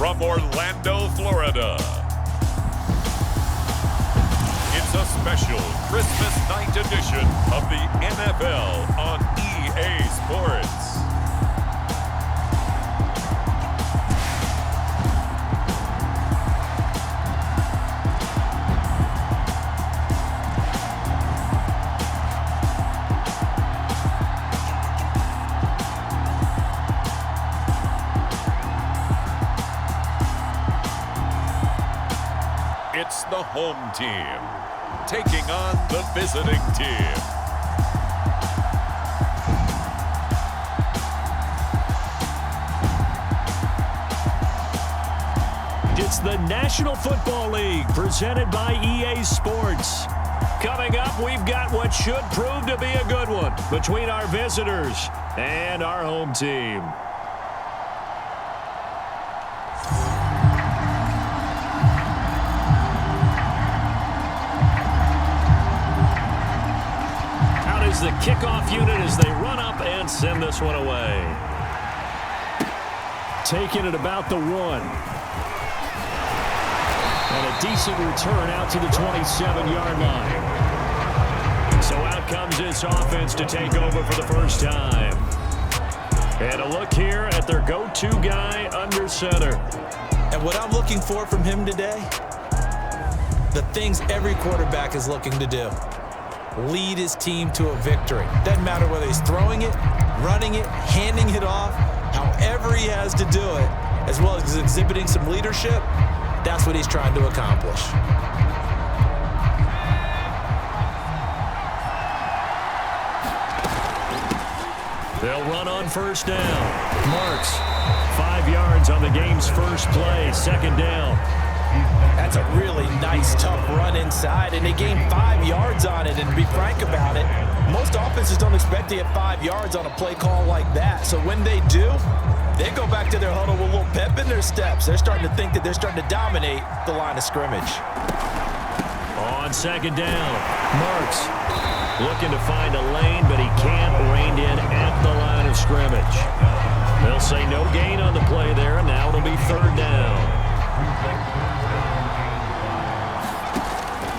from Orlando, Florida. It's a special Christmas night edition of the NFL on EA Sports. It's the home team taking on the visiting team. It's the National Football League presented by EA Sports. Coming up, we've got what should prove to be a good one between our visitors and our home team. The kickoff unit as they run up and send this one away. Taking it about the 1. And a decent return out to the 27-yard line. So out comes this offense to take over for the first time. And a look here at their go-to guy under center. And what I'm looking for from him today, the things every quarterback is looking to do. Lead his team to a victory. Doesn't matter whether he's throwing it, running it, handing it off, however he has to do it, as well as exhibiting some leadership, that's what he's trying to accomplish. They'll run on first down. Marks, 5 yards on the game's first play, second down. That's a really nice, tough run inside, and they gained 5 yards on it. And to be frank about it, most offenses don't expect to get 5 yards on a play call like that. So when they do, they go back to their huddle with a little pep in their steps. They're starting to think that they're starting to dominate the line of scrimmage. On second down, Marks looking to find a lane, but he can't. Reined in at the line of scrimmage. They'll say no gain on the play there, and now it'll be third down.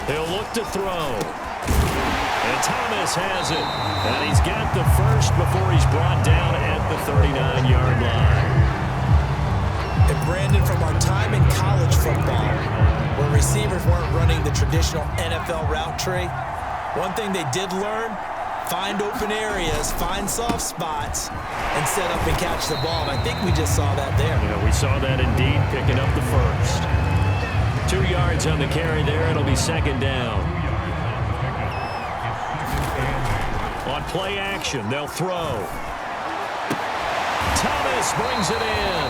He'll look to throw. And Thomas has it. And he's got the first before he's brought down at the 39-yard line. And Brandon, from our time in college football, where receivers weren't running the traditional NFL route tree, one thing they did learn, find open areas, find soft spots, and set up and catch the ball. And I think we just saw that there. Yeah, we saw that indeed, picking up the first. 2 yards on the carry there. It'll be second down. On play action, they'll throw. Thomas brings it in.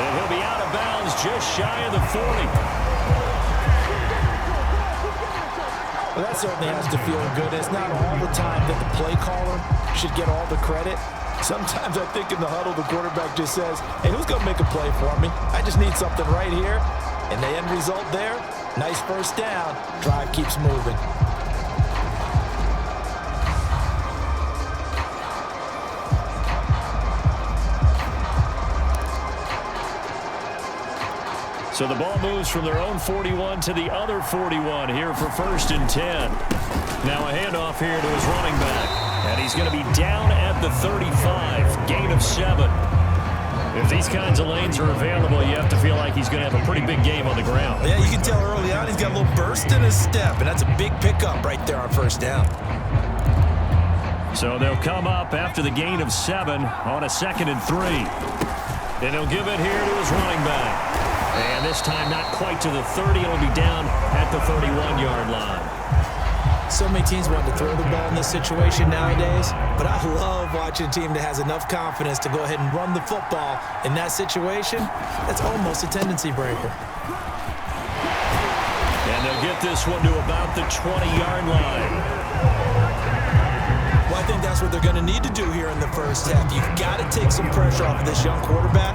And he'll be out of bounds just shy of the 40. Well, that certainly has to feel good. It's not all the time that the play caller should get all the credit. Sometimes I think in the huddle, the quarterback just says, hey, who's going to make a play for me? I just need something right here. And the end result there, nice first down. Drive keeps moving. So the ball moves from their own 41 to the other 41 here for first and 10. Now a handoff here to his running back. And he's going to be down at the 35, gain of 7. If these kinds of lanes are available, you have to feel like he's going to have a pretty big game on the ground. Yeah, you can tell early on he's got a little burst in his step, and that's a big pickup right there on first down. So they'll come up after the gain of 7 on a 2nd and 3. And he'll give it here to his running back. And this time not quite to the 30. It'll be down at the 31-yard line. So many teams want to throw the ball in this situation nowadays, but I love watching a team that has enough confidence to go ahead and run the football in that situation. That's almost a tendency breaker. And they'll get this one to about the 20-yard line. Well, I think that's what they're going to need to do here in the first half. You've got to take some pressure off of this young quarterback,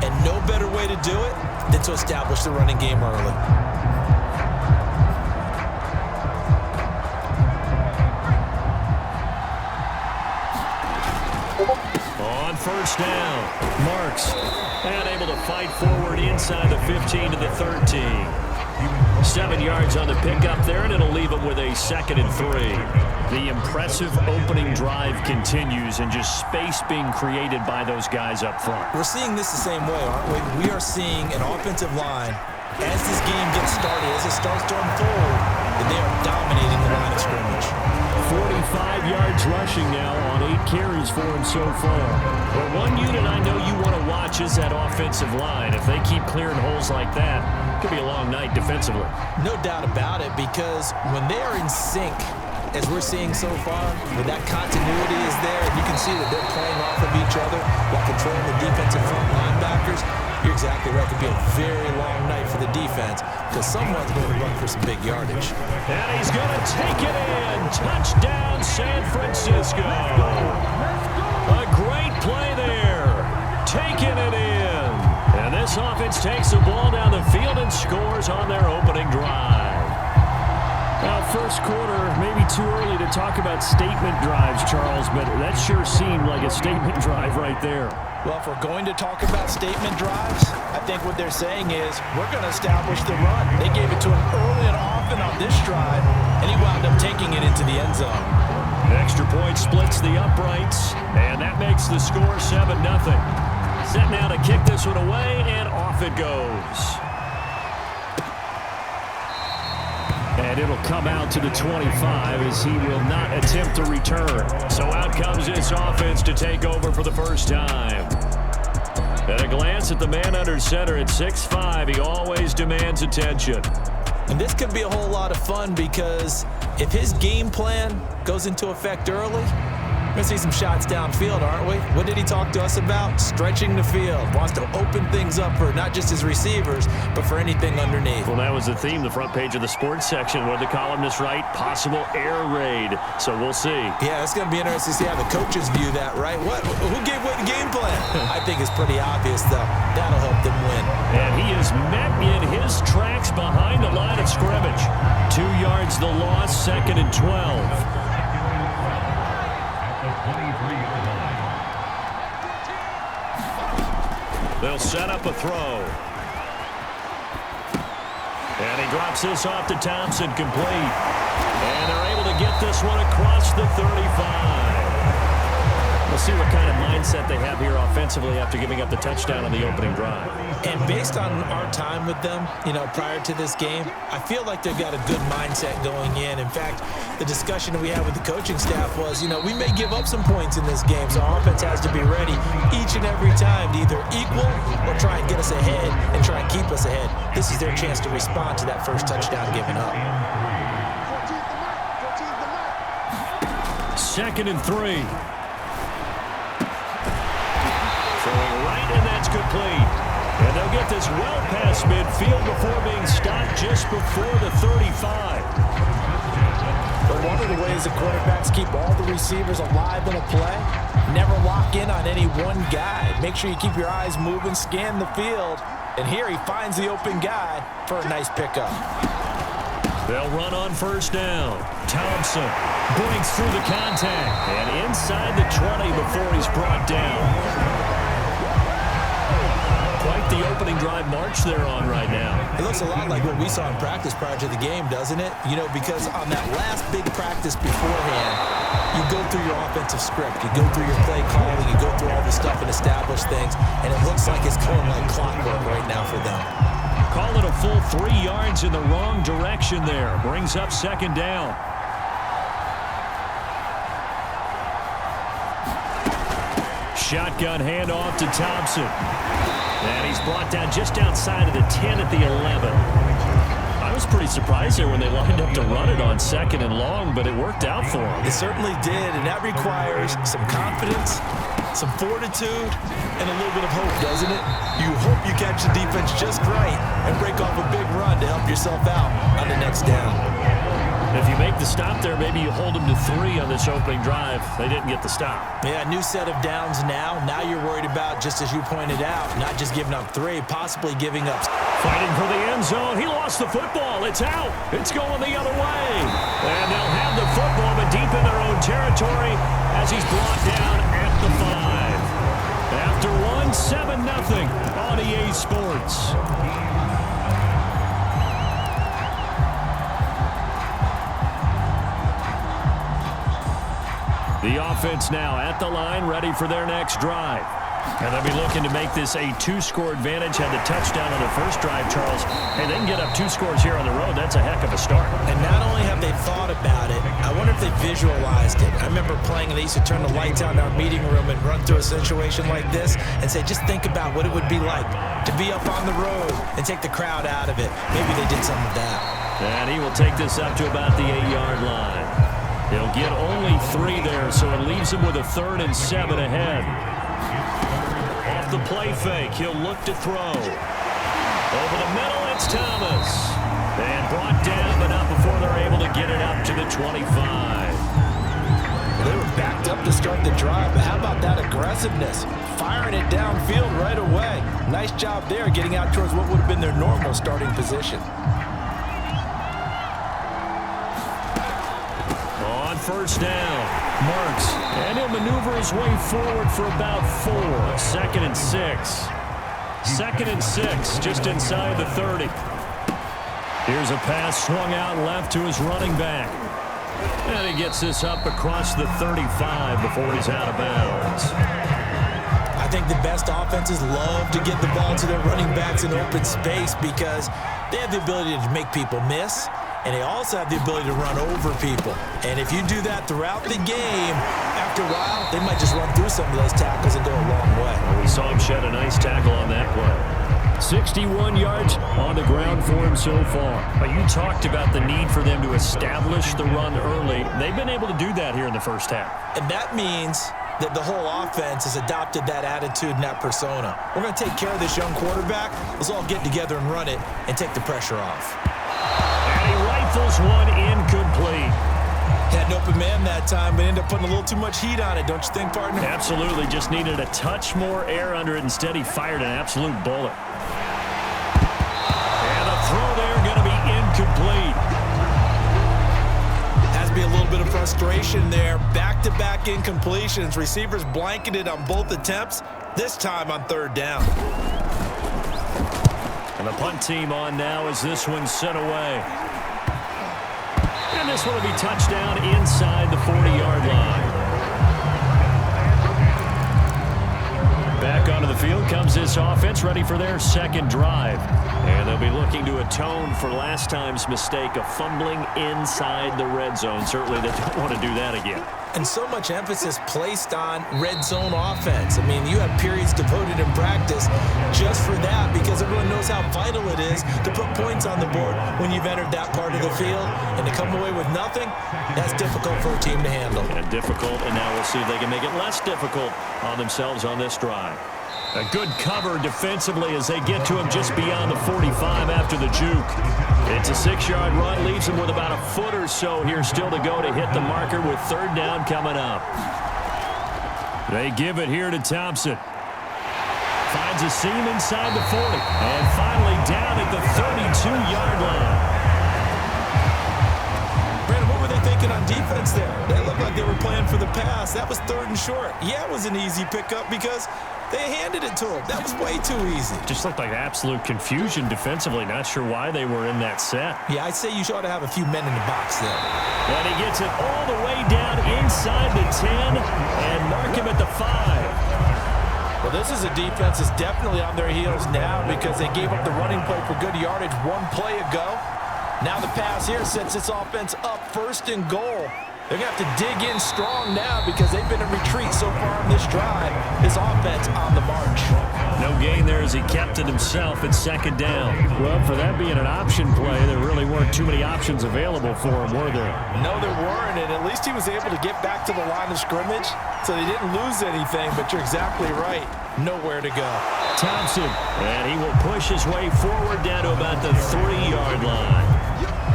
and no better way to do it than to establish the running game early. first down. Marks, and able to fight forward inside the 15 to the 13. 7 yards on the pickup there, and it'll leave them with a 2nd and 3. The impressive opening drive continues, and just space being created by those guys up front. We're seeing this the same way, aren't we? We are seeing an offensive line, as this game gets started, as it starts to unfold, that they are dominating the line of scrimmage. 45 yards rushing now on 8 carries for him so far. But one unit I know you want to watch is that offensive line. If they keep clearing holes like that, it could be a long night defensively. No doubt about it, because when they are in sync, as we're seeing so far, when that continuity is there, and you can see that they're playing off of each other while controlling the defensive front linebackers, you're exactly right. It could be a very long night for the defense because someone's going to run for some big yardage. And he's going to take it in. Touchdown, San Francisco. A great play there. Taking it in. And this offense takes the ball down the field and scores on their opening drive. Now, first quarter, maybe too early to talk about statement drives, Charles, but that sure seemed like a statement drive right there. Well, if we're going to talk about statement drives, I think what they're saying is we're going to establish the run. They gave it to him early and often on this drive, and he wound up taking it into the end zone. Extra point splits the uprights, and that makes the score 7-0. Set now to kick this one away, and off it goes. And it'll come out to the 25 as he will not attempt to return. So out comes this offense to take over for the first time. At a glance at the man under center at 6'5", he always demands attention. And this could be a whole lot of fun because if his game plan goes into effect early, we're going to see some shots downfield, aren't we? What did he talk to us about? Stretching the field. Wants to open things up for not just his receivers, but for anything underneath. Well, that was the theme, the front page of the sports section. What did the columnist write? Possible air raid. So we'll see. Yeah, it's going to be interesting to see how the coaches view that, right? Who gave away the game plan? I think it's pretty obvious, though. That'll help them win. And he is met in his tracks behind the line of scrimmage. 2 yards the loss, 2nd and 12. They'll set up a throw. And he drops this off to Thompson, complete. And they're able to get this one across the 35. We'll see what kind of mindset they have here offensively after giving up the touchdown on the opening drive. And based on our time with them, prior to this game, I feel like they've got a good mindset going in. In fact, the discussion that we had with the coaching staff was, we may give up some points in this game, so our offense has to be ready each and every time to either equal or try and get us ahead and try and keep us ahead. This is their chance to respond to that first touchdown given up. 2nd and 3. Throwing right, and that's complete. And they'll get this well past midfield before being stopped just before the 35. But one of the ways the quarterbacks keep all the receivers alive in a play, never lock in on any one guy. Make sure you keep your eyes moving, scan the field. And here he finds the open guy for a nice pickup. They'll run on first down. Thompson breaks through the contact and inside the 20 before he's brought down. Quite the opening drive march they're on right now. It looks a lot like what we saw in practice prior to the game, doesn't it? Because on that last big practice beforehand, you go through your offensive script, you go through your play calling, you go through all the stuff and establish things, and it looks like it's going like clockwork right now for them. Call it a full 3 yards in the wrong direction there. Brings up 2nd down. Shotgun handoff to Thompson. And he's brought down just outside of the 10 at the 11. I was pretty surprised there when they lined up to run it on 2nd and long, but it worked out for him. It certainly did, and that requires some confidence, some fortitude, and a little bit of hope, doesn't it? You hope you catch the defense just right and break off a big run to help yourself out on the next down. If you make the stop there, maybe you hold them to 3 on this opening drive. They didn't get the stop. Yeah, new set of downs now. Now you're worried about, just as you pointed out, not just giving up 3, possibly giving up. Fighting for the end zone. He lost the football. It's out. It's going the other way. And they'll have the football, but deep in their own territory as he's brought down at the 5. after one, 7-0 on EA Sports. The offense now at the line, ready for their next drive. And they'll be looking to make this a 2-score advantage. Had the touchdown on their first drive, Charles. Hey, they can get up 2 scores here on the road. That's a heck of a start. And not only have they thought about it, I wonder if they visualized it. I remember playing, and they used to turn the lights out in our meeting room and run through a situation like this and say, just think about what it would be like to be up on the road and take the crowd out of it. Maybe they did some of that. And he will take this up to about the 8-yard line. He'll get only 3 there, so it leaves him with a 3rd and 7 ahead. Off the play fake, he'll look to throw. Over the middle, it's Thomas. And brought down, but not before they're able to get it up to the 25. They were backed up to start the drive, but how about that aggressiveness? Firing it downfield right away. Nice job there, getting out towards what would have been their normal starting position. First down, Marks, and he'll maneuver his way forward for about 4. 2nd and 6. 2nd and 6, just inside the 30. Here's a pass swung out left to his running back. And he gets this up across the 35 before he's out of bounds. I think the best offenses love to get the ball to their running backs in open space because they have the ability to make people miss. And they also have the ability to run over people. And if you do that throughout the game, after a while, they might just run through some of those tackles and go a long way. Well, we saw him shed a nice tackle on that play. 61 yards on the ground for him so far. But you talked about the need for them to establish the run early. They've been able to do that here in the first half. And that means that the whole offense has adopted that attitude and that persona. We're going to take care of this young quarterback. Let's all get together and run it and take the pressure off. And he rifles one incomplete. Had an open man that time, but ended up putting a little too much heat on it, don't you think, partner? Absolutely. Just needed a touch more air under it. Instead, he fired an absolute bullet. And the throw there going to be incomplete. Has to be a little bit of frustration there. Back-to-back incompletions. Receivers blanketed on both attempts, this time on 3rd down. And the punt team on now as this one's sent away. And this one will be touchdown inside the 40-yard line. Back onto the field comes this offense, ready for their 2nd drive. And they'll be looking to atone for last time's mistake of fumbling inside the red zone. Certainly they don't want to do that again. And so much emphasis placed on red zone offense. I mean, you have periods devoted in practice just for that because everyone knows how vital it is to put points on the board when you've entered that part of the field. And to come away with nothing, that's difficult for a team to handle. And difficult, and now we'll see if they can make it less difficult on themselves on this drive. A good cover defensively as they get to him just beyond the 45 after the juke. It's a 6-yard run, leaves him with about a foot or so here still to go to hit the marker with 3rd down coming up. They give it here to Thompson. Finds a seam inside the 40. And finally down at the 32-yard line. Brandon, what were they thinking on defense there? They looked like they were playing for the pass. That was 3rd and short. Yeah, it was an easy pickup because they handed it to him. That was way too easy. Just looked like absolute confusion defensively. Not sure why they were in that set. Yeah, I'd say you ought to have a few men in the box there. And he gets it all the way down inside the 10 and mark him at the 5. Well, this is a defense that's definitely on their heels now because they gave up the running play for good yardage 1 play ago. Now the pass here sets this offense up 1st and goal. They're going to have to dig in strong now because they've been in retreat so far on this drive. This offense on the march. No gain there as he kept it himself at 2nd down. Well, for that being an option play, there really weren't too many options available for him, were there? No, there weren't, and at least he was able to get back to the line of scrimmage, so they didn't lose anything, but you're exactly right. Nowhere to go. Thompson, and he will push his way forward down to about the 3-yard line.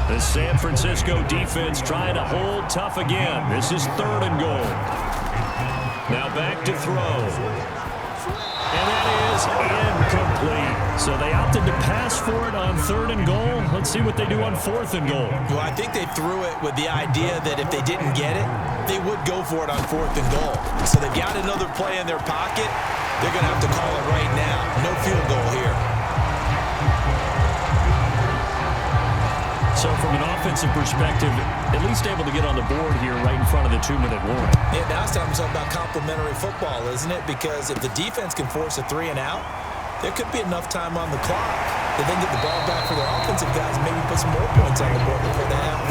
The San Francisco defense trying to hold tough again. This is 3rd and goal. Now back to throw. And that is incomplete. So they opted to pass for it on 3rd and goal. Let's see what they do on 4th and goal. Well, I think they threw it with the idea that if they didn't get it, they would go for it on 4th and goal. So they've got another play in their pocket. They're going to have to call it right now. No field goal here. So from an offensive perspective, at least able to get on the board here right in front of the 2-minute warning. Yeah, now it's time to talk about complementary football, isn't it? Because if the defense can force a 3-and-out, there could be enough time on the clock to then get the ball back for their offensive guys and maybe put some more points on the board before they have.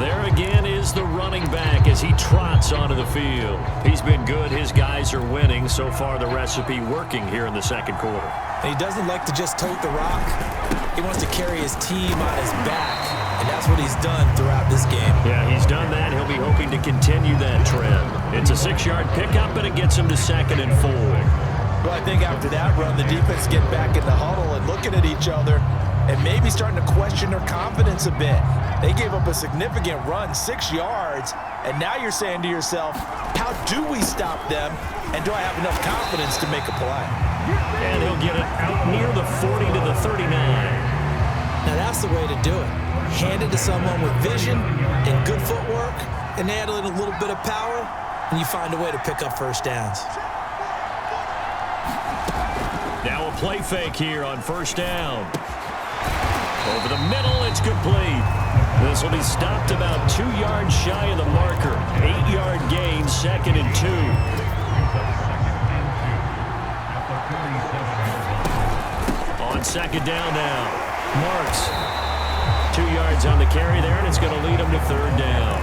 There again is the running back as he trots onto the field. He's been good. His guys are winning. So far, the recipe working here in the second quarter. And he doesn't like to just tote the rock. He wants to carry his team on his back, and that's what he's done throughout this game. Yeah, he's done that. He'll be hoping to continue that trend. It's a 6-yard pickup, and it gets him to 2nd and 4. Well, I think after that run, the defense getting back in the huddle and looking at each other and maybe starting to question their confidence a bit. They gave up a significant run, 6 yards, and now you're saying to yourself, how do we stop them, and do I have enough confidence to make a play? And he'll get it out near the 40 to the 39. Now that's the way to do it. Hand it to someone with vision and good footwork, and add in a little bit of power, and you find a way to pick up first downs. Now a play fake here on first down. Over the middle, it's complete. This will be stopped about 2 yards shy of the marker. 8-yard gain, 2nd and 2. On second down now. Marks. 2 yards on the carry there, and it's going to lead him to 3rd down.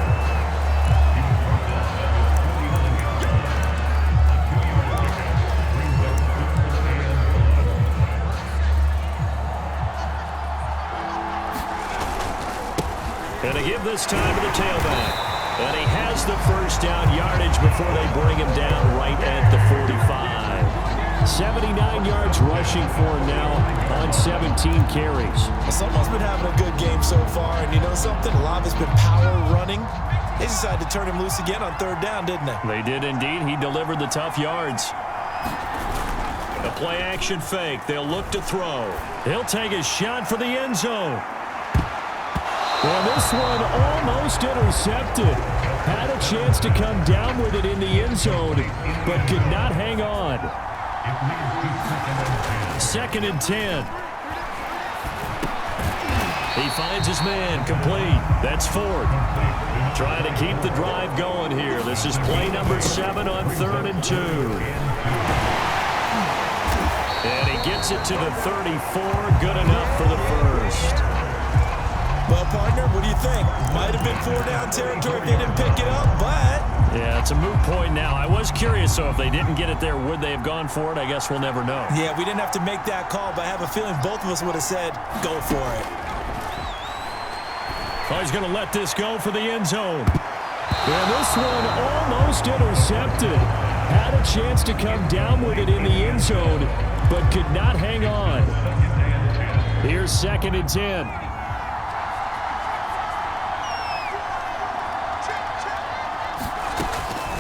And to give this time to the tailback. And he has the first down yardage before they bring him down right at the 45. 79 yards rushing for him now on 17 carries. Someone's been having a good game so far, and you know something? A lot of it's been power running. They decided to turn him loose again on 3rd down, didn't they? They did indeed. He delivered the tough yards. A play-action fake. They'll look to throw. He'll take a shot for the end zone. Well, this one almost intercepted. Had a chance to come down with it in the end zone, but could not hang on. 2nd and 10. He finds his man complete. That's Ford. Trying to keep the drive going here. This is play number 7 on 3rd and 2. And he gets it to the 34. Good enough for the first. Well, partner, what do you think? Might have been 4-down territory if they didn't pick it up, but... Yeah, it's a moot point now. I was curious, so if they didn't get it there, would they have gone for it? I guess we'll never know. Yeah, we didn't have to make that call, but I have a feeling both of us would have said, go for it. Oh, he's going to let this go for the end zone. Yeah, this one almost intercepted. Had a chance to come down with it in the end zone, but could not hang on. Here's 2nd and 10.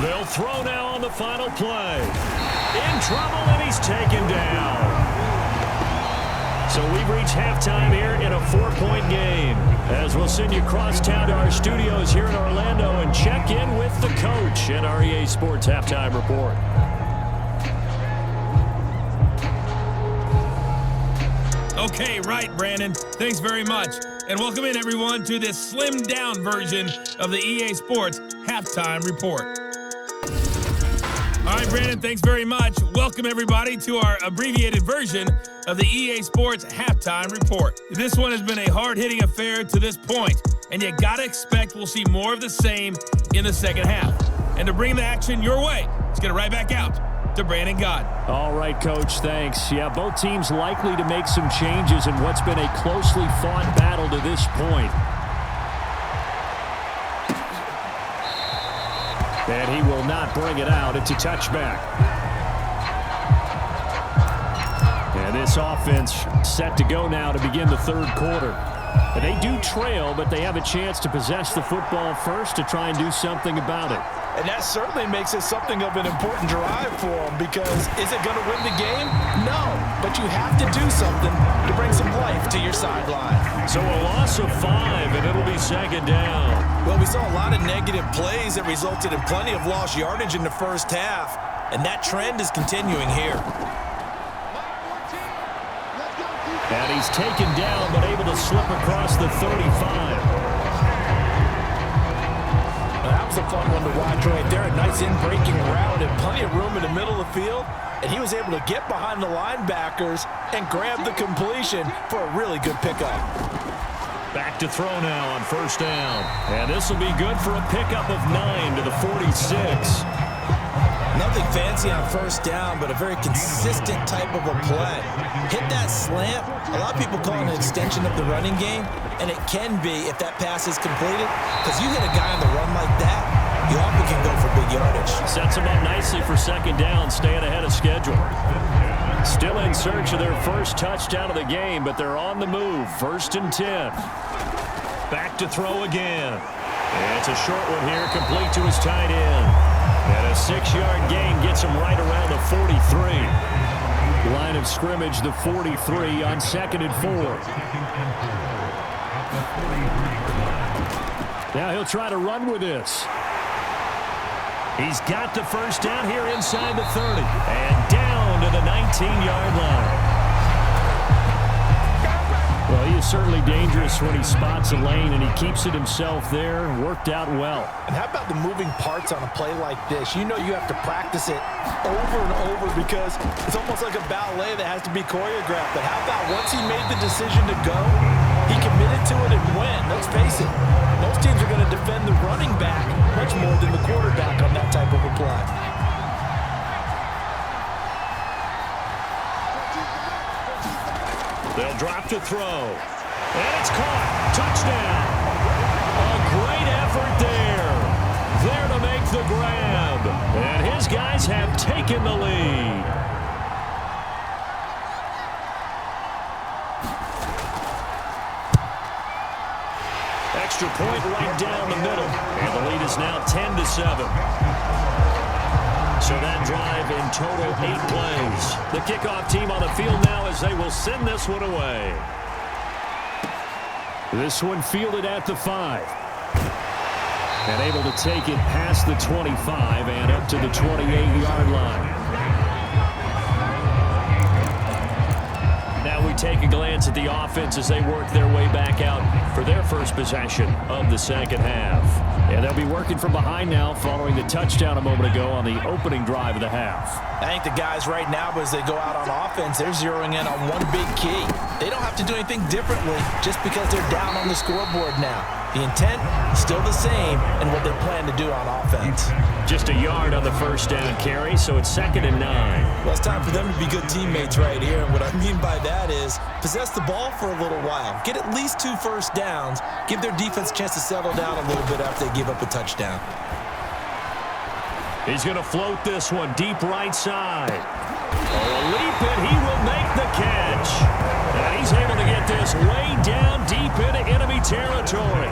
They'll throw now on the final play. In trouble, and he's taken down. So we've reached halftime here in a 4-point game. As we'll send you across town to our studios here in Orlando and check in with the coach at our EA Sports Halftime Report. Okay, right, Brandon. Thanks very much. And welcome in, everyone, to this slimmed-down version of the EA Sports Halftime Report. All right, Brandon, thanks very much. Welcome, everybody, to our abbreviated version of the EA Sports Halftime Report. This one has been a hard-hitting affair to this point, and you got to expect we'll see more of the same in the second half. And to bring the action your way, let's get it right back out to Brandon Gaudin. All right, Coach, thanks. Yeah, both teams likely to make some changes in what's been a closely fought battle to this point. And he will not bring it out. It's a touchback. And this offense set to go now to begin the 3rd quarter. And they do trail, but they have a chance to possess the football first to try and do something about it. And that certainly makes it something of an important drive for them, because is it going to win the game? No, but you have to do something to bring some life to your sideline. So a loss of 5, and it'll be second down. Well, we saw a lot of negative plays that resulted in plenty of lost yardage in the first half, and that trend is continuing here. And he's taken down, but able to slip across the 35. That was a fun one to watch right there. A nice in-breaking route and plenty of room in the middle of the field. And he was able to get behind the linebackers and grab the completion for a really good pickup. Back to throw now on first down. And this will be good for a pickup of 9 to the 46. Nothing fancy on first down, but a very consistent type of a play. Hit that slant. A lot of people call it an extension of the running game, and it can be if that pass is completed, because you hit a guy on the run like that, you often can go for big yardage. Sets him up nicely for second down, staying ahead of schedule. Still in search of their first touchdown of the game, but they're on the move. 1st and 10. Back to throw again. And it's a short one here, complete to his tight end. And a 6-yard gain gets him right around the 43. Line of scrimmage, the 43 on 2nd and 4. Now he'll try to run with this. He's got the first down here inside the 30. And down to the 19-yard line. Well, he is certainly dangerous when he spots a lane, and he keeps it himself there. Worked out well. And how about the moving parts on a play like this? You know you have to practice it over and over, because it's almost like a ballet that has to be choreographed. But how about once he made the decision to go, he committed to it and went. Let's face it, most teams are going to defend the running back much more than the quarterback on that type of a play. They'll drop to throw. And it's caught. Touchdown. A great effort there. There to make the grab. And his guys have taken the lead. Extra point right down the middle. And the lead is now 10-7. So that drive in total 8 plays. The kickoff team on the field now as they will send this one away. This one fielded at the 5. And able to take it past the 25 and up to the 28-yard line. Now we take a glance at the offense as they work their way back out for their first possession of the second half. And they'll be working from behind now following the touchdown a moment ago on the opening drive of the half. I think the guys right now, as they go out on offense, they're zeroing in on one big key. They don't have to do anything differently just because they're down on the scoreboard now. The intent is still the same and what they plan to do on offense. Just a yard on the first down carry, so it's 2nd and 9. Well, it's time for them to be good teammates right here. And what I mean by that is possess the ball for a little while. Get at least 2 first downs. Give their defense a chance to settle down a little bit after they give up a touchdown. He's going to float this one deep right side. Oh, a leap, and he will make the catch. And he's able to get this way down deep into enemy territory.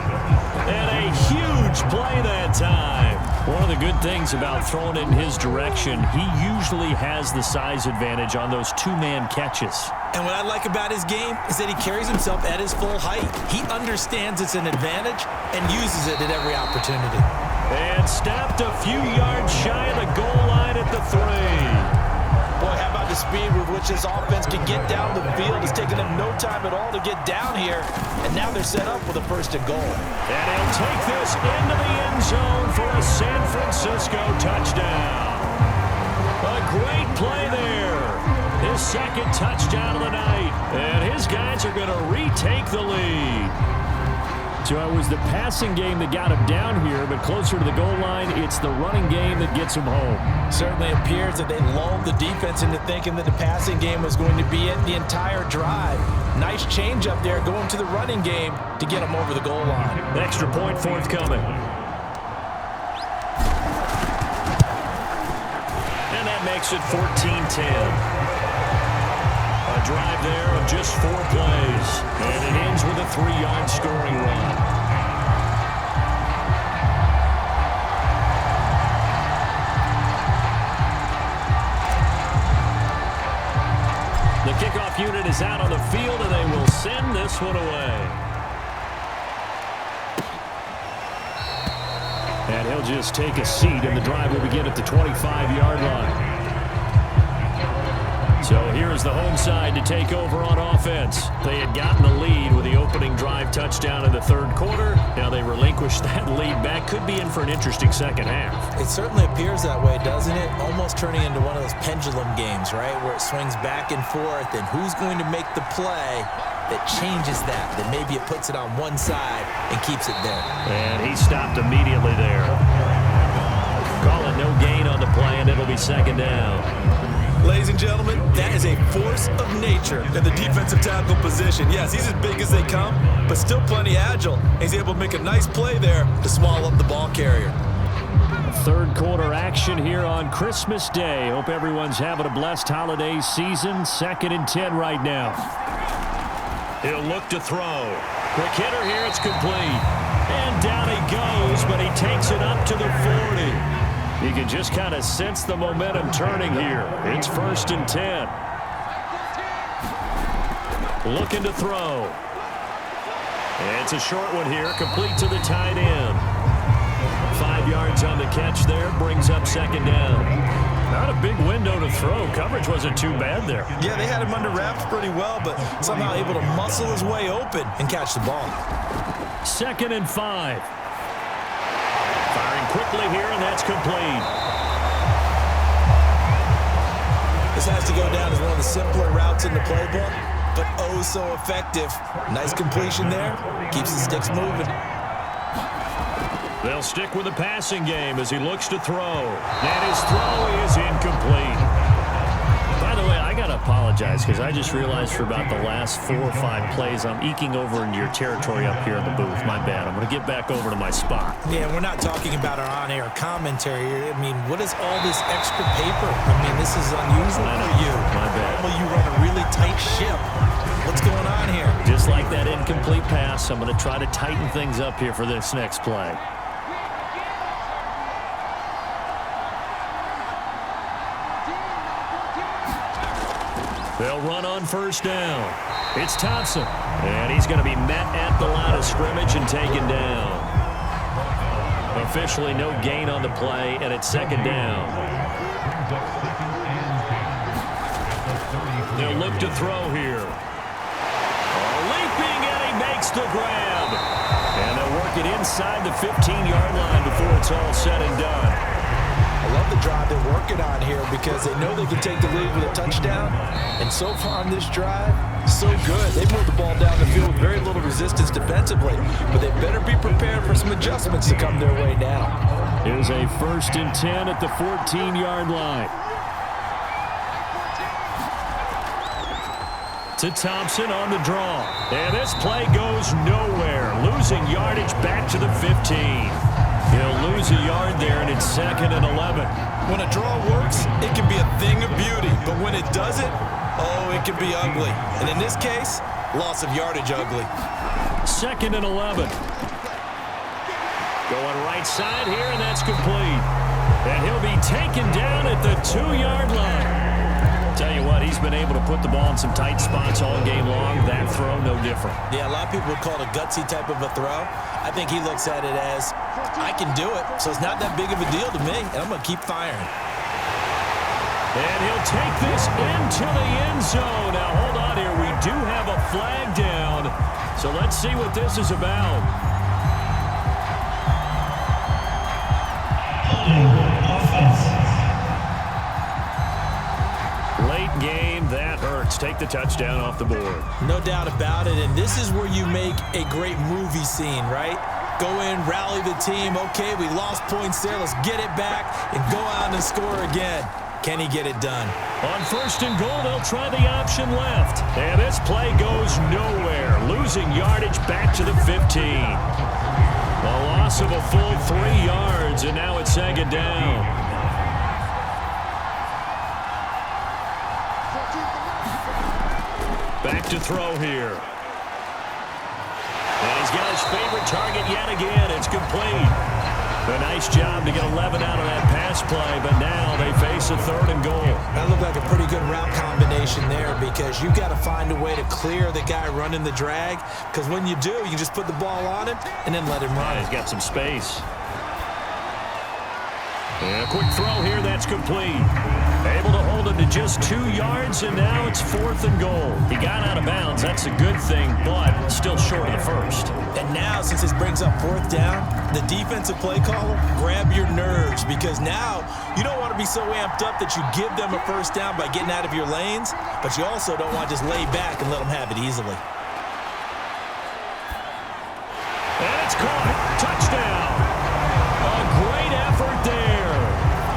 And a huge play that time. One of the good things about throwing it in his direction, he usually has the size advantage on those 2-man catches. And what I like about his game is that he carries himself at his full height. He understands it's an advantage and uses it at every opportunity. And stopped a few yards shy of the goal line at the 3. Boy, how about the speed with which this offense can get down the field? It's taken them no time at all to get down here, and now they're set up with a 1st and goal. And he'll take this into the end zone for a San Francisco touchdown. A great play there. His 2nd touchdown of the night, and his guys are going to retake the lead. So it was the passing game that got him down here, but closer to the goal line, it's the running game that gets him home. Certainly appears that they lulled the defense into thinking that the passing game was going to be it the entire drive. Nice change up there going to the running game to get them over the goal line. Extra point forthcoming. And that makes it 14-10. A drive there of just 4 plays. And it ends with a 3-yard scoring run. unit is out on the field, and they will send this one away. And he'll just take a seat, and the drive will begin at the 25-yard line. So here's the home side to take over on offense. They had gotten the lead with the opening drive touchdown in the third quarter. Now they relinquished that lead back. Could be in for an interesting second half. It certainly appears that way, doesn't it? Almost turning into one of those pendulum games, right, where it swings back and forth, and who's going to make the play that changes that maybe it puts it on one side and keeps it there. And he stopped immediately there. Call it no gain on the play, and it'll be second down. Ladies and gentlemen, that is a force of nature in the defensive tackle position. Yes, he's as big as they come, but still plenty agile. He's able to make a nice play there to swallow up the ball carrier. Third quarter action here on Christmas Day. Hope everyone's having a blessed holiday season. 2nd and 10 right now. He'll look to throw. Quick hitter here, it's complete. And down he goes, but he takes it up to the 40. You can just kind of sense the momentum turning here. It's 1st and 10. Looking to throw. And it's a short one here, complete to the tight end. 5 yards on the catch there, brings up second down. Not a big window to throw. Coverage wasn't too bad there. Yeah, they had him under wraps pretty well, but somehow able to muscle his way open and catch the ball. 2nd and 5. Firing quickly here, and that's complete. This has to go down as one of the simpler routes in the playbook, but oh so effective. Nice completion there. Keeps the sticks moving. They'll stick with the passing game as he looks to throw. And his throw is incomplete. By the way, I got to apologize because I just realized for about the last 4 or 5 plays I'm eking over into your territory up here in the booth. My bad. I'm going to get back over to my spot. Yeah, we're not talking about our on-air commentary here. I mean, what is all this extra paper? I mean, this is unusual for you. My bad. Well, you run a really tight ship. What's going on here? Just like that incomplete pass, I'm going to try to tighten things up here for this next play. They'll run on first down. It's Thompson. And he's going to be met at the line of scrimmage and taken down. Officially no gain on the play, and it's second down. They'll look to throw here. Leaping, and he makes the grab. And they'll work it inside the 15-yard line before it's all said and done. I love the drive they're working on here because they know they can take the lead with a touchdown. And so far on this drive, so good. They moved the ball down the field with very little resistance defensively. But they better be prepared for some adjustments to come their way now. Here's a 1st and 10 at the 14-yard line. To Thompson on the draw. And this play goes nowhere. Losing yardage back to the 15. He'll lose a yard there, and it's 2nd and 11. When a draw works, it can be a thing of beauty. But when it doesn't, oh, it can be ugly. And in this case, loss of yardage ugly. 2nd and 11. Going right side here, and that's complete. And he'll be taken down at the 2-yard line. Tell you what, he's been able to put the ball in some tight spots all game long. That throw, no different. Yeah, a lot of people would call it a gutsy type of a throw. I think he looks at it as, I can do it, so it's not that big of a deal to me, and I'm going to keep firing. And he'll take this into the end zone. Now, hold on here. We do have a flag down, so let's see what this is about. Late game, that hurts. Take the touchdown off the board. No doubt about it, and this is where you make a great movie scene, right? Go in, rally the team. Okay, we lost points there. Let's get it back and go out and score again. Can he get it done? On 1st and goal, they'll try the option left. And this play goes nowhere. Losing yardage back to the 15. A loss of a full 3 yards, and now it's second down. Back to throw here. And he's got his favorite target yet again. It's complete. A nice job to get 11 out of that pass pass play, but now they face a 3rd and goal. That looked like a pretty good route combination there because you've got to find a way to clear the guy running the drag, because when you do, you just put the ball on him and then let him run. He's got some space. And a quick throw here, that's complete. Able to hold him to just 2 yards, and now it's 4th and goal. He got out of bounds. That's a good thing, but still short of the first. And now, since this brings up 4th down, the defensive play caller, grab your nerves, because now you don't want to be so amped up that you give them a first down by getting out of your lanes, but you also don't want to just lay back and let them have it easily. And it's caught. Touchdown. A great effort there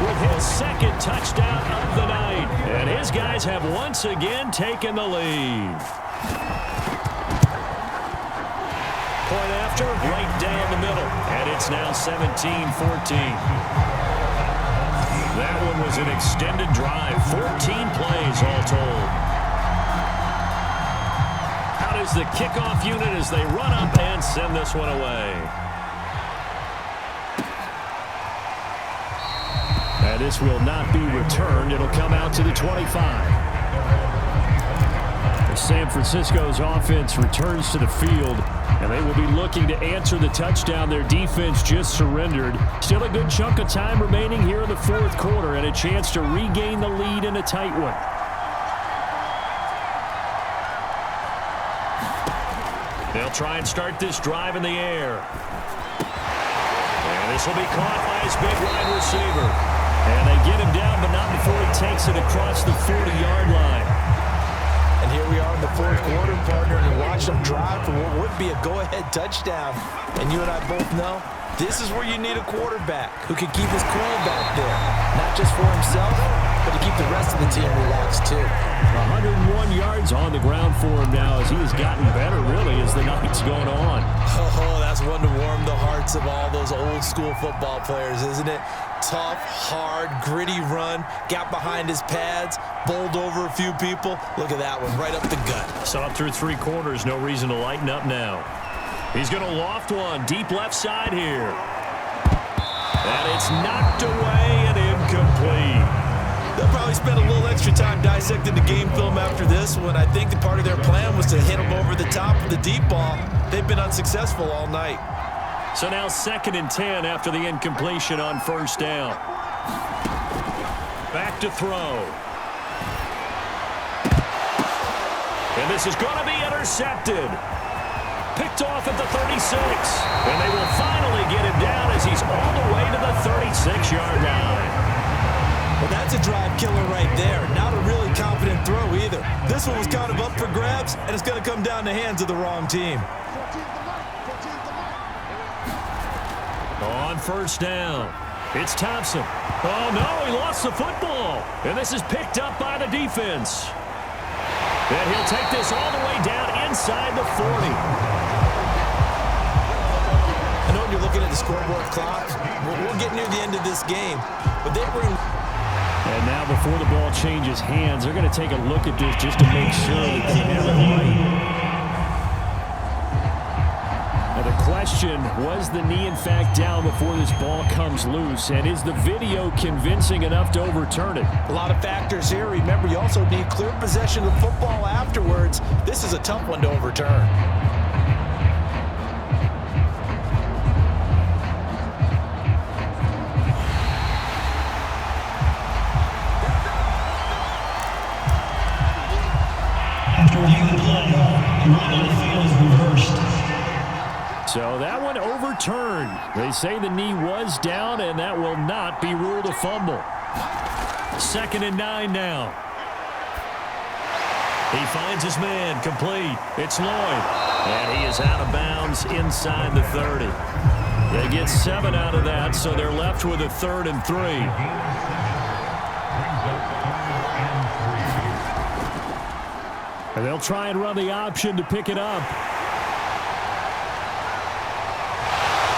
with his 2nd touchdown of the night. And his guys have once again taken the lead. Point after, right down the middle. And it's now 17-14. That one was an extended drive. 14 plays all told. Out is the kickoff unit as they run up and send this one away. And this will not be returned. It'll come out to the 25. San Francisco's offense returns to the field, and they will be looking to answer the touchdown their defense just surrendered. Still a good chunk of time remaining here in the 4th quarter and a chance to regain the lead in a tight one. They'll try and start this drive in the air. And this will be caught by his big wide receiver. And they get him down, but not before he takes it across the 40-yard line. And here we are in the 4th quarter, partner, and you watch them drive for what would be a go-ahead touchdown. And you and I both know this is where you need a quarterback who can keep his cool back there. Not just for himself, but to keep the rest of the team relaxed too. 101 yards on the ground for him now as he has gotten better, really, as the night's going on. Oh, that's one to warm the hearts of all those old-school football players, isn't it? Tough, hard, gritty run, got behind his pads, bowled over a few people. Look at that one, right up the gut. Saw it through 3 quarters, no reason to lighten up now. He's going to loft one, deep left side here. And it's knocked away and incomplete. They'll probably spend a little extra time dissecting the game film after this one. I think the part of their plan was to hit them over the top of the deep ball. They've been unsuccessful all night. So now 2nd and 10 after the incompletion on 1st down. Back to throw. And this is going to be intercepted. Picked off at the 36. And they will finally get him down as he's all the way to the 36-yard line. Well, that's a drive killer right there. Not a really confident throw either. This one was kind of up for grabs, and it's going to come down the hands of the wrong team. On 1st down, it's Thompson. Oh, no, he lost the football. And this is picked up by the defense. And he'll take this all the way down inside the 40. I know when you're looking at the scoreboard clock, we'll get near the end of this game, but they were in. And now before the ball changes hands, they're going to take a look at this just to make sure that they have it right. Now the question, was the knee in fact down before this ball comes loose? And is the video convincing enough to overturn it? A lot of factors here. Remember, you also need clear possession of the football afterwards. This is a tough one to overturn. So that one overturned. They say the knee was down, and that will not be ruled a fumble. 2nd and 9 now. He finds his man, complete. It's Lloyd. And he is out of bounds inside the 30. They get 7 out of that, so they're left with a 3rd and 3. And they'll try and run the option to pick it up.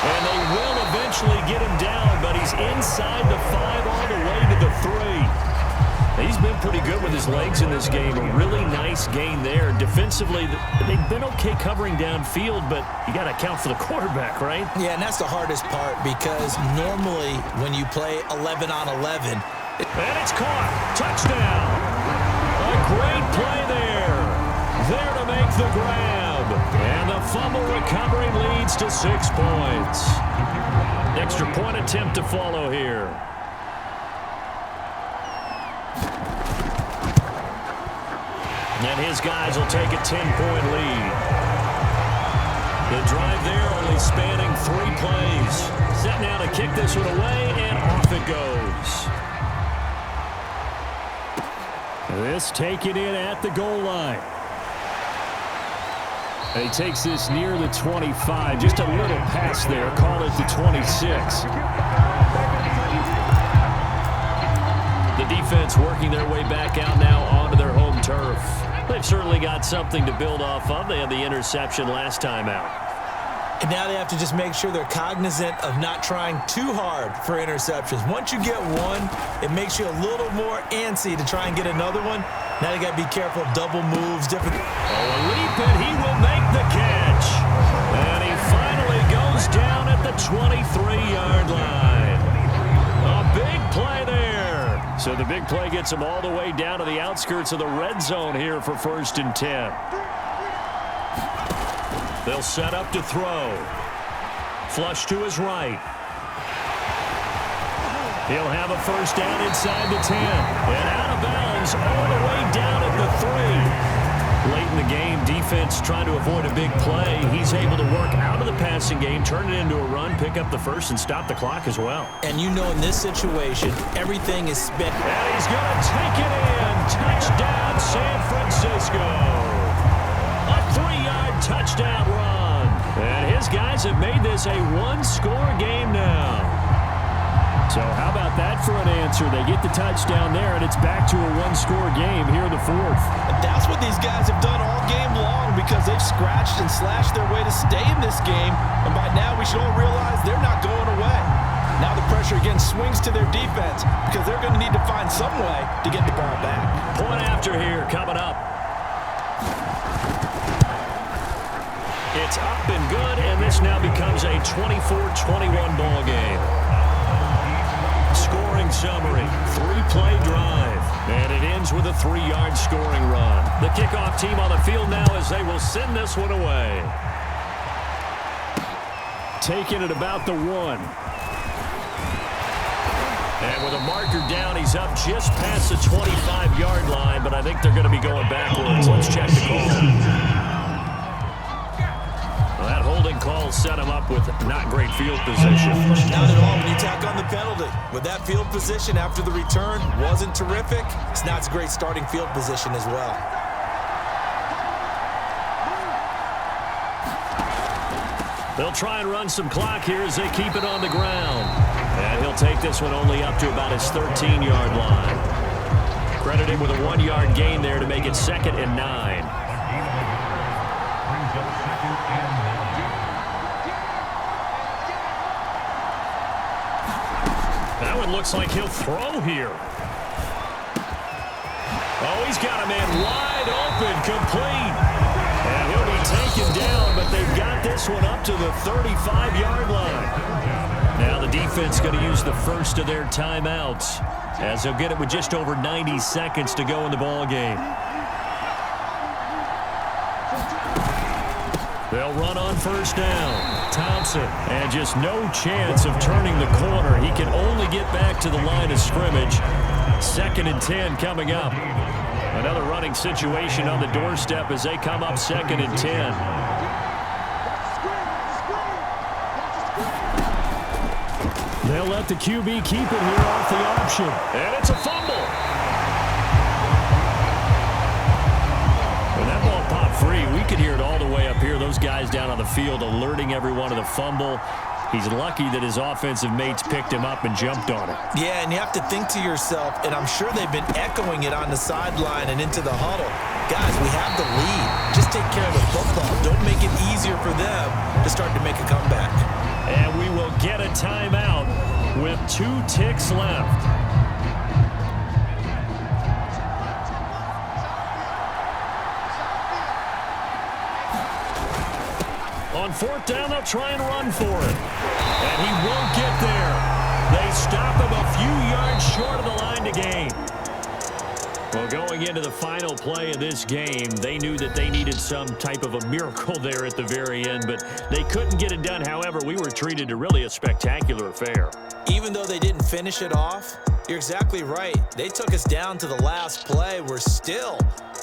And they will eventually get him down, but he's inside the 5 all the way to the 3. He's been pretty good with his legs in this game. A really nice gain there. Defensively, they've been okay covering downfield, but you got to account for the quarterback, right? Yeah, and that's the hardest part because normally when you play 11 on 11, and it's caught. Touchdown. A great play there. There to make the grab. And the fumble recovery leads to 6 points. Extra point attempt to follow here. And his guys will take a 10-point lead. The drive there only spanning 3 plays. Set now to kick this one away, and off it goes. This taken in at the goal line. And he takes this near the 25. Just a little pass there. Call it the 26. The defense working their way back out now onto their home turf. They've certainly got something to build off of. They had the interception last time out. And now they have to just make sure they're cognizant of not trying too hard for interceptions. Once you get one, it makes you a little more antsy to try and get another one. Now they got to be careful of double moves, different. Oh, a leap, and he will make the catch. And he finally goes down at the 23-yard line. A big play there. So the big play gets him all the way down to the outskirts of the red zone here for 1st and 10. They'll set up to throw. Flush to his right. He'll have a first down inside the 10. And out of bounds all the way down at the 3. Late in the game, defense trying to avoid a big play. He's able to work out of the passing game, turn it into a run, pick up the first, and stop the clock as well. And you know in this situation, everything is spent. And he's going to take it in. Touchdown, San Francisco. A 3-yard touchdown run. And his guys have made this a 1-score game now. So how about that for an answer? They get the touchdown there, and it's back to a 1-score game here in the 4th. That's what these guys have done all game long because they've scratched and slashed their way to stay in this game. And by now, we should all realize they're not going away. Now the pressure again swings to their defense because they're going to need to find some way to get the ball back. Point after here coming up. It's up and good, and this now becomes a 24-21 ball game. Scoring summary, 3-play drive, and it ends with a 3-yard scoring run. The kickoff team on the field now as they will send this one away. Taking it about the 1. And with a marker down, he's up just past the 25-yard line, but I think they're going to be going backwards. Let's check the call. That holding call set him up with not great field position. Not at all when you tack on the penalty. With that field position after the return wasn't terrific, it's not a great starting field position as well. They'll try and run some clock here as they keep it on the ground. And he'll take this one only up to about his 13-yard line. Credit him with a 1-yard gain there to make it 2nd and 9. That one looks like he'll throw here. Oh, he's got a man wide open, complete. And he'll be taken down, but they've got this one up to the 35-yard line. Now the defense going to use the first of their timeouts as they'll get it with just over 90 seconds to go in the ball game. They'll run on first down. Thompson, and just no chance of turning the corner. He can only get back to the line of scrimmage. 2nd and 10 coming up. Another running situation on the doorstep as they come up 2nd and 10. They'll let the QB keep it here off the option. And it's a fumble. When that ball popped free, we could hear it all the way up here. Those guys down on the field alerting everyone of the fumble. He's lucky that his offensive mates picked him up and jumped on it. Yeah, and you have to think to yourself, and I'm sure they've been echoing it on the sideline and into the huddle. Guys, we have the lead. Just take care of the football. Don't make it easier for them to start to make a comeback. And we will get a timeout with 2 ticks left. on fourth down, they'll try and run for it. And he won't get there. They stop him a few yards short of the line to gain. Well, going into the final play of this game, they knew that they needed some type of a miracle there at the very end, but they couldn't get it done. However, we were treated to really a spectacular affair. Even though they didn't finish it off, you're exactly right. They took us down to the last play.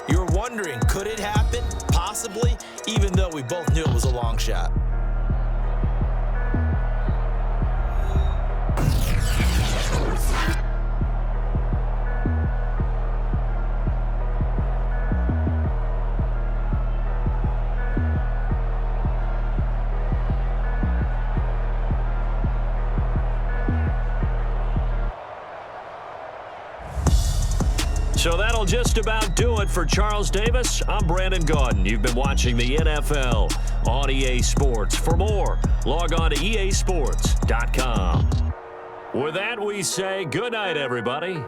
You're wondering, could it happen? Possibly, even though we both knew it was a long shot. So that'll just about do it for Charles Davis. I'm Brandon Gaudin. You've been watching the NFL on EA Sports. For more, log on to easports.com. With that, we say good night, everybody.